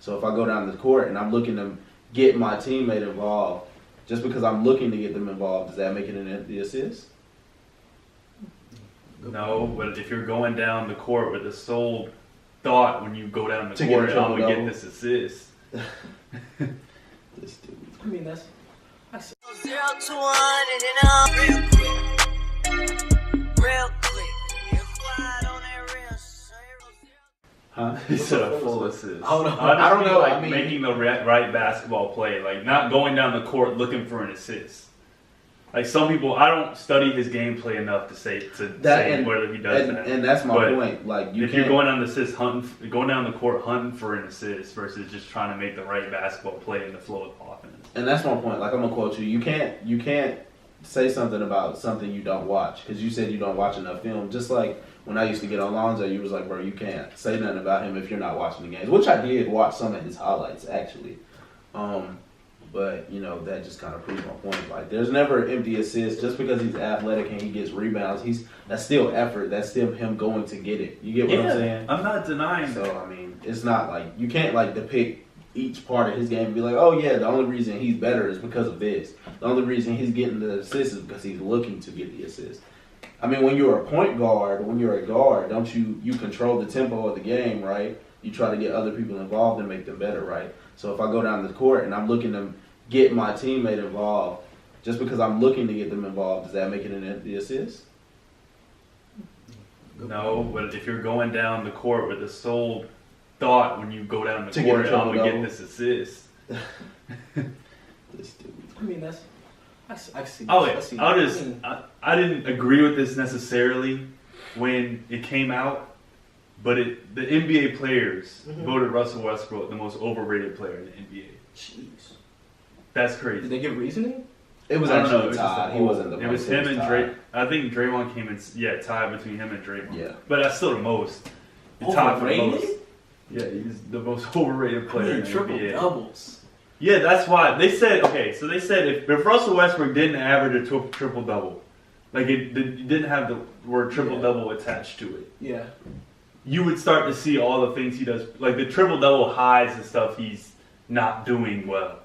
So if I go down the court and I'm looking to get my teammate involved, just because I'm looking to get them involved, does that make it an empty assist? No, but if you're going down the court with the sole thought when you go down the court, I'm going to get this assist. This dude. I mean, that's 0 to 100 and real quick. Huh? He said a full assist. I don't know. I don't know. Like I mean, making the right basketball play, like not going down the court looking for an assist. Like some people, I don't study his gameplay enough to say whether he does that. And that's my point. Like if you're going down the assist going down the court hunting for an assist versus just trying to make the right basketball play in the flow of offense. And that's my point. Like I'm gonna quote you. You can't say something about something you don't watch because you said you don't watch enough film. Just like when I used to get on Lonzo, you was like, bro, you can't say nothing about him if you're not watching the games. Which I did watch some of his highlights actually. But, you know, that just kind of proves my point. Like, there's never an empty assist. Just because he's athletic and he gets rebounds, that's still effort. That's still him going to get it. You get what I'm saying? I'm not denying that. So, I mean, it's not like, you can't, like, depict each part of his game and be like, oh, yeah, the only reason he's better is because of this. The only reason he's getting the assist is because he's looking to get the assist. I mean, when you're a point guard, when you're a guard, don't you control the tempo of the game, right? You try to get other people involved and make them better, right? So if I go down the court and I'm looking to get my teammate involved, just because I'm looking to get them involved, does that make it an empty assist? No, but if you're going down the court with the sole thought when you go down the court, I'm going to get this assist. This dude. I mean, that's I see. Oh, yeah. I didn't agree with this necessarily when it came out, but the NBA players voted Russell Westbrook the most overrated player in the NBA. Jeez. That's crazy. Did they give reasoning? It was actually tied. He wasn't the most. It was him and Drake. I think Draymond came in, tied between him and Draymond. Yeah. But that's still the most. Tied for the most. Overrated? Yeah, he's the most overrated player in the triple NBA. doubles. Yeah, that's why they said. Okay, so they said if Russell Westbrook didn't average a triple double, like it didn't have the word triple double attached to it, yeah, you would start to see all the things he does, like the triple double hides the stuff he's not doing well.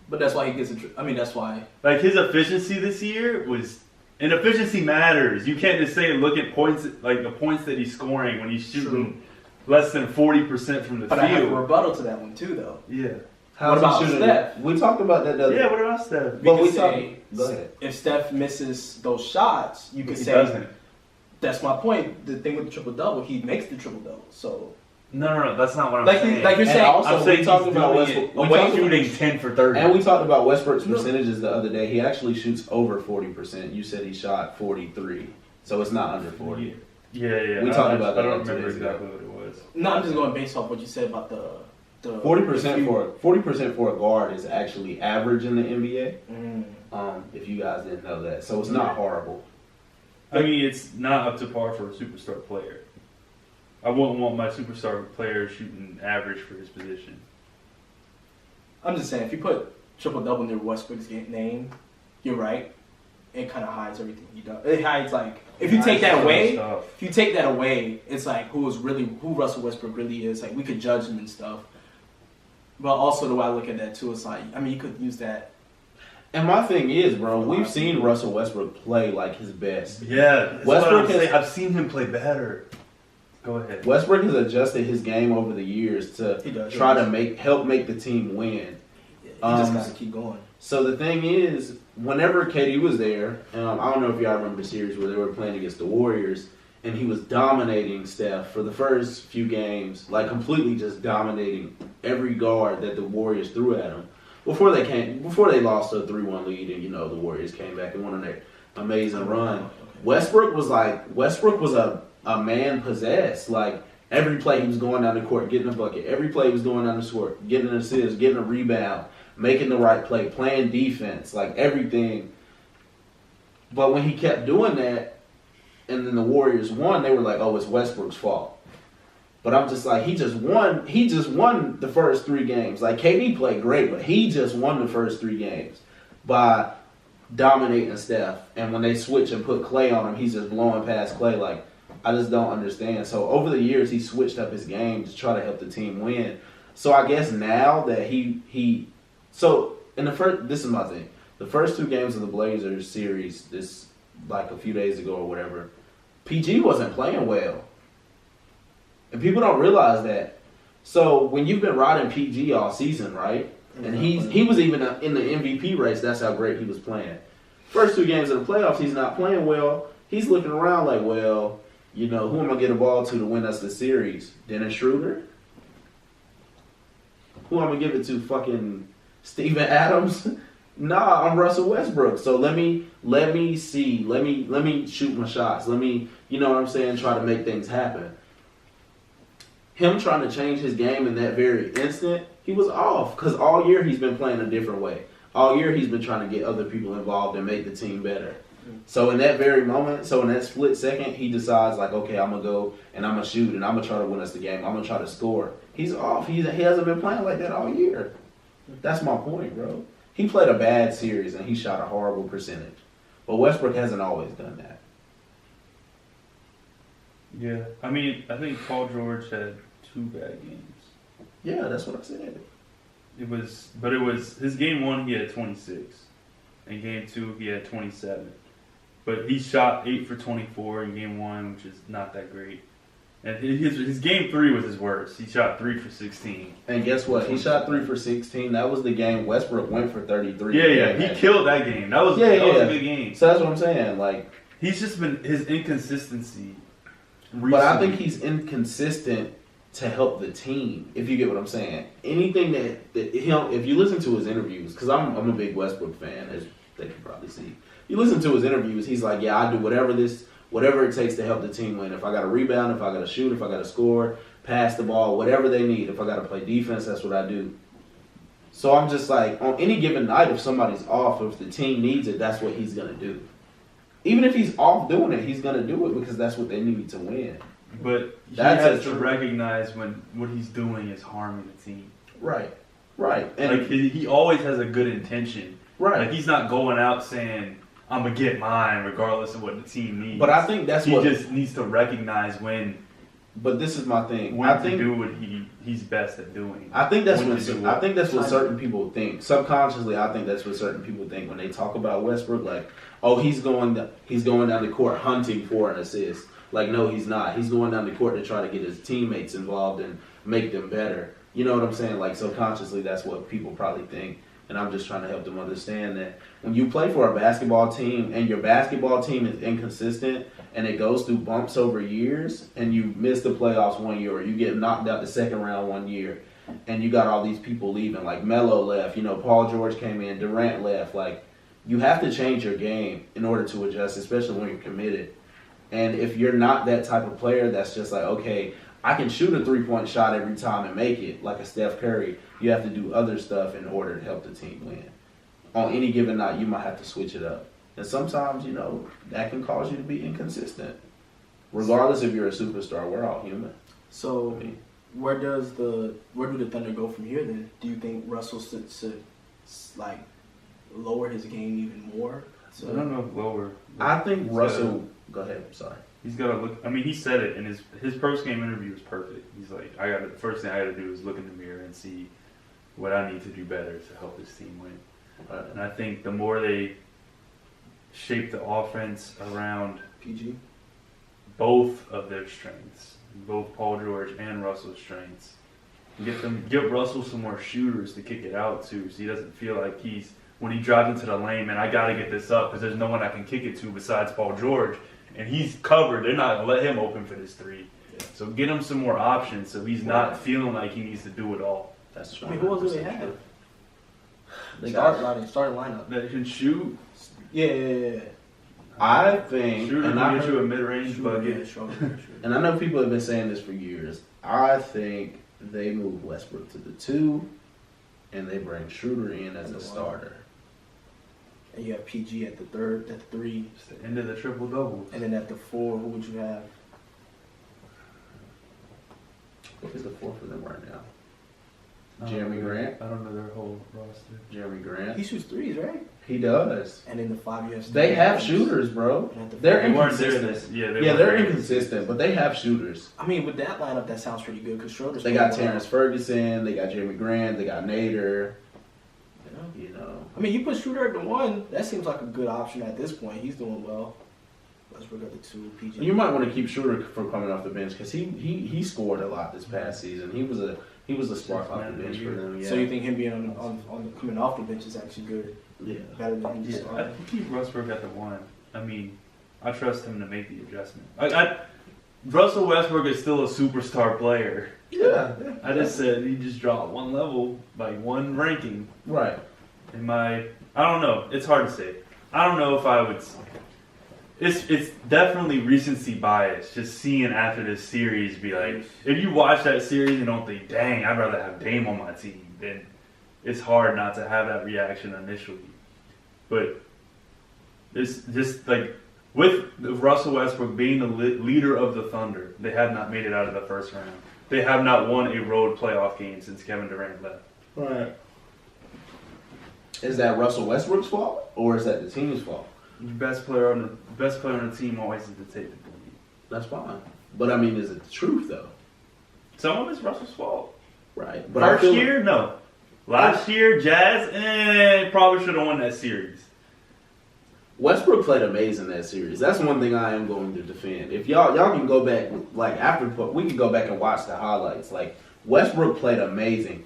But that's why he gets that's why. Like his efficiency this year was, and efficiency matters. You can't just say look at points, like the points that he's scoring when he's shooting less than 40% from the field. But I have a rebuttal to that one too, though. Yeah. What about Steph? We talked about that the other day. Yeah, what about Steph? But we say, go ahead. If Steph misses those shots, you could say doesn't. That's my point. The thing with the triple double, he makes the triple double. So no, that's not what I'm like saying. Like you're saying, also, I'm saying we talked about Westbrook shooting 10 for 30. And we talked about Westbrook's percentages the other day. He actually shoots over 40%. You said he shot 43, so it's not under 40. Yeah. We talked about that. I don't remember exactly what it was. No, I'm just going based off what you said about the 40% for a guard is actually average in the NBA. Mm. If you guys didn't know that, so it's not horrible. I mean, it's not up to par for a superstar player. I wouldn't want my superstar player shooting average for his position. I'm just saying, if you put triple double near Westbrook's name, you're right. It kind of hides everything he does. It hides if you take that away, it's like who Russell Westbrook really is. Like we could judge him and stuff. But also the way I look at that too, it's like you could use that. And my thing is, bro, we've seen Russell Westbrook play like his best. Yeah, I've seen him play better. Go ahead. Westbrook has adjusted his game over the years to try to help make the team win. He just got to keep going. So the thing is, whenever KD was there, I don't know if y'all remember the series where they were playing against the Warriors, and he was dominating Steph for the first few games, like completely just dominating every guard that the Warriors threw at him. Before they lost a 3-1 lead, and the Warriors came back and went on their amazing run. Westbrook was a man possessed. Like every play he was going down the court, getting a bucket. Every play he was going down the court, getting an assist, getting a rebound, making the right play, playing defense, like everything. But when he kept doing that, and then the Warriors won, they were like, "Oh, it's Westbrook's fault." But I'm just like, he just won the first 3 games. Like KD played great, but he just won the first 3 games by dominating Steph. And when they switch and put Clay on him, he's just blowing past Clay. Like, I just don't understand. So over the years, he switched up his game to try to help the team win. So I guess now that so in the first, this is my thing. The first 2 games of the Blazers series, this like a few days ago or whatever, PG wasn't playing well, and people don't realize that. So when you've been riding PG all season, right, and he was even in the MVP race. That's how great he was playing. First 2 games of the playoffs, he's not playing well. He's looking around like, well, you know, who am I going to get a ball to win us the series? Dennis Schroeder? Who am I going to give it to? Fucking Steven Adams? Nah, I'm Russell Westbrook. So let me see. Let me shoot my shots. Let me, you know what I'm saying, try to make things happen. Him trying to change his game in that very instant, he was off. Because all year he's been playing a different way. All year he's been trying to get other people involved and make the team better. So in that very moment, so in that split second, he decides like, okay, I'm going to go and I'm going to shoot and I'm going to try to win us the game. I'm going to try to score. He's off. He hasn't been playing like that all year. That's my point, bro. He played a bad series and he shot a horrible percentage. But Westbrook hasn't always done that. Yeah. I mean, I think Paul George had 2 bad games. Yeah, that's what I said. It was his game 1 he had 26, and game 2 he had 27. But he shot 8 for 24 in game 1, which is not that great. And his game 3 was his worst. He shot 3 for 16. And guess what? He shot 3 for 16. That was the game Westbrook went for 33. Yeah. He killed that game. That was a good game. So that's what I'm saying. Like, he's just been his inconsistency. Recently. But I think he's inconsistent to help the team, if you get what I'm saying. Anything that if you listen to his interviews, because I'm a big Westbrook fan, as they can probably see. You listen to his interviews, he's like, yeah, I do whatever it takes to help the team win. If I got to rebound, if I got to shoot, if I got to score, pass the ball, whatever they need. If I got to play defense, that's what I do. So I'm just like, on any given night, if somebody's off, if the team needs it, that's what he's going to do. Even if he's off doing it, he's going to do it because that's what they need to win. But he has to recognize when what he's doing is harming the team. Right. And like he always has a good intention. Right. Like he's not going out saying, I'm going to get mine regardless of what the team needs. But I think that's he just needs to recognize when. But this is my thing. When to do what he's best at doing. I think that's what certain people think. Subconsciously, I think that's what certain people think when they talk about Westbrook. Like, oh, he's going down the court hunting for an assist. Like, no, he's not. He's going down the court to try to get his teammates involved and make them better. You know what I'm saying? Like, subconsciously, that's what people probably think. And I'm just trying to help them understand that when you play for a basketball team and your basketball team is inconsistent and it goes through bumps over years and you miss the playoffs one year or you get knocked out the second round one year and you got all these people leaving, like Melo left, Paul George came in, Durant left. Like, you have to change your game in order to adjust, especially when you're committed. And if you're not that type of player that's just like, okay, I can shoot a 3-point shot every time and make it, like a Steph Curry, you have to do other stuff in order to help the team win. On any given night, you might have to switch it up. And sometimes, that can cause you to be inconsistent. Regardless if you're a superstar, we're all human. So, where do the Thunder go from here then? Do you think Russell should like, lower his game even more? I don't know if lower. I think Russell... Go ahead, I'm sorry. He's got to look. I mean, he said it in his post-game interview was perfect. He's like, the first thing I got to do is look in the mirror and see what I need to do better to help this team win. And I think the more they shape the offense around PG, both of their strengths, both Paul George and Russell's strengths, get Russell some more shooters to kick it out to, so he doesn't feel like when he drives into the lane, man, I got to get this up because there's no one I can kick it to besides Paul George. And he's covered. They're not going to let him open for this 3. Yeah. So get him some more options so he's not feeling like he needs to do it all. That's true. I mean, who else do they have? Starting lineup. That can shoot. Yeah. I think... Shooter can get you a mid-range bucket. And I know people have been saying this for years. I think they move Westbrook to the 2 and they bring Schroeder in as a starter. And you have PG at the 3. It's the end of the triple-double. And then at the 4, who would you have? What is the 4 for them right now? Jeremy Grant. I don't know their whole roster. Jeremy Grant. He shoots threes, right? He does. And in the 5 years, They have shooters, bro. They're They weren't there inconsistent. this. They're inconsistent, but they have shooters. I mean, with that lineup, that sounds pretty good because Schroeder's. They got Terrence Ferguson. They got Jeremy Grant. They got Nader. You know. I mean, you put Schroeder at the 1. That seems like a good option at this point. He's doing well. Westbrook at the 2. PG. You might want to keep Schroeder from coming off the bench because he scored a lot this past season. He was a spark off the bench for them. Yeah. So you think him being on coming off the bench is actually good? Yeah. Better than him just I starting. keep Westbrook at the 1. I mean, I trust him to make the adjustment. Russell Westbrook is still a superstar player. Yeah. I just said he just dropped one level, like one ranking. Right. I don't know. It's hard to say. I don't know if I would. It's definitely recency bias. Just seeing after this series, be like, if you watch that series and don't think, dang, I'd rather have Dame on my team, then it's hard not to have that reaction initially. But it's just like with Russell Westbrook being the leader of the Thunder, they have not made it out of the first round. They have not won a road playoff game since Kevin Durant left. Right. Is that Russell Westbrook's fault or is that the team's fault? Best player on the team always is to take the blame. That's fine. But I mean, is it the truth though? Some of it's Russell's fault. Right. But First year, no. Last year, Jazz, probably should have won that series. Westbrook played amazing that series. That's one thing I am going to defend. If y'all can go back, like after we can go back and watch the highlights. Like Westbrook played amazing.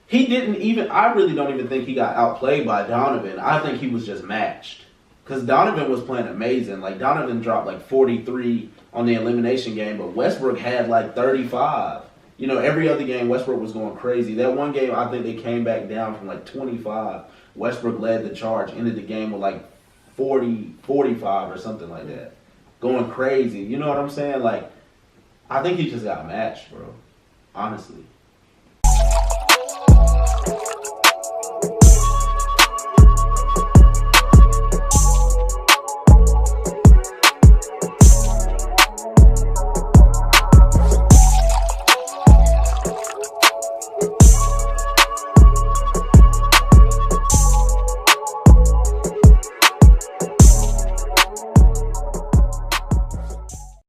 He didn't even. I really don't even think he got outplayed by Donovan. I think he was just matched because Donovan was playing amazing. Like Donovan dropped like 43 on the elimination game, but Westbrook had like 35. You know, every other game Westbrook was going crazy. That one game, I think they came back down from like 25. Westbrook led the charge, ended the game with like 40, 45 or something like that. Going crazy. You know what I'm saying? Like, I think he just got matched, bro. Honestly.